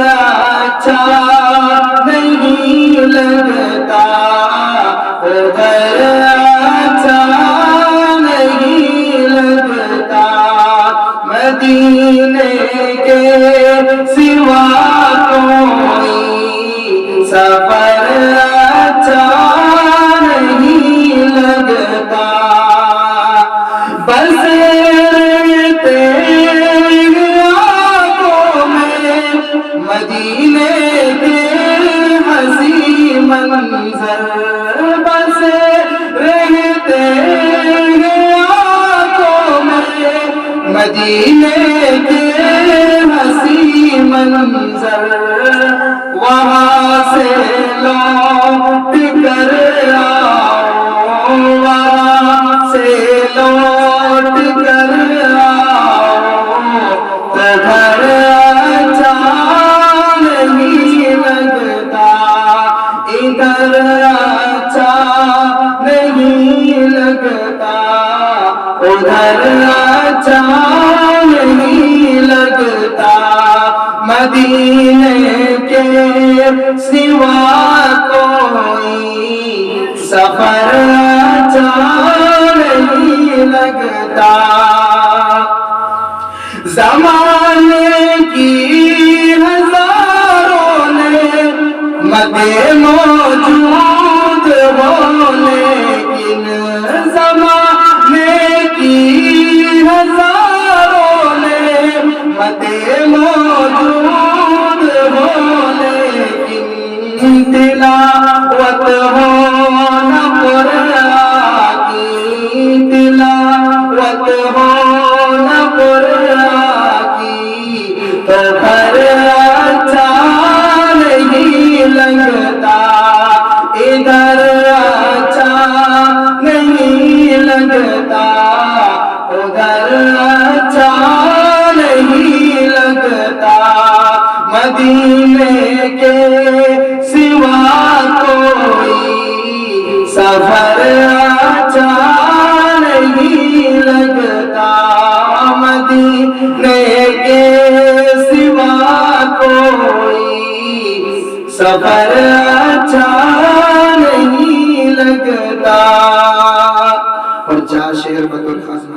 اچھا نہیں لگتا ادھر اچھا نہیں لگتا مدینے کے سوا کوئی سفر اچھا نہیں لگتا بس مدینے کے حسین منظر بس رہتے ہیں آنکھوں میں مدینے کے حسین منظر وہاں سے لوٹ کر آؤ وہاں سے لوٹ کر آؤ تو گھر ادھر اچھا نہیں لگتا ادھر اچھا نہیں لگتا مدینے کے سوا کوئی سفر اچھا نہیں لگتا زمانے کی ہزاروں نے مدے موجود ہو لیکن زمانے کی ہزاروں نے مدے موجود ہو لیکن تلاوت ہو نہ قرآن کی تلاوت ہو نہ قرآن کی تو گھر اچھا نہیں لگتا ادھر اچھا نہیں لگتا ادھر اچھا نہیں لگتا مدینے کے سوا کوئی سفر اچھا نہیں لگتا مدینے کے سوا کوئی سفر اچھا نہیں لگتا اور جا شعر بطور خاص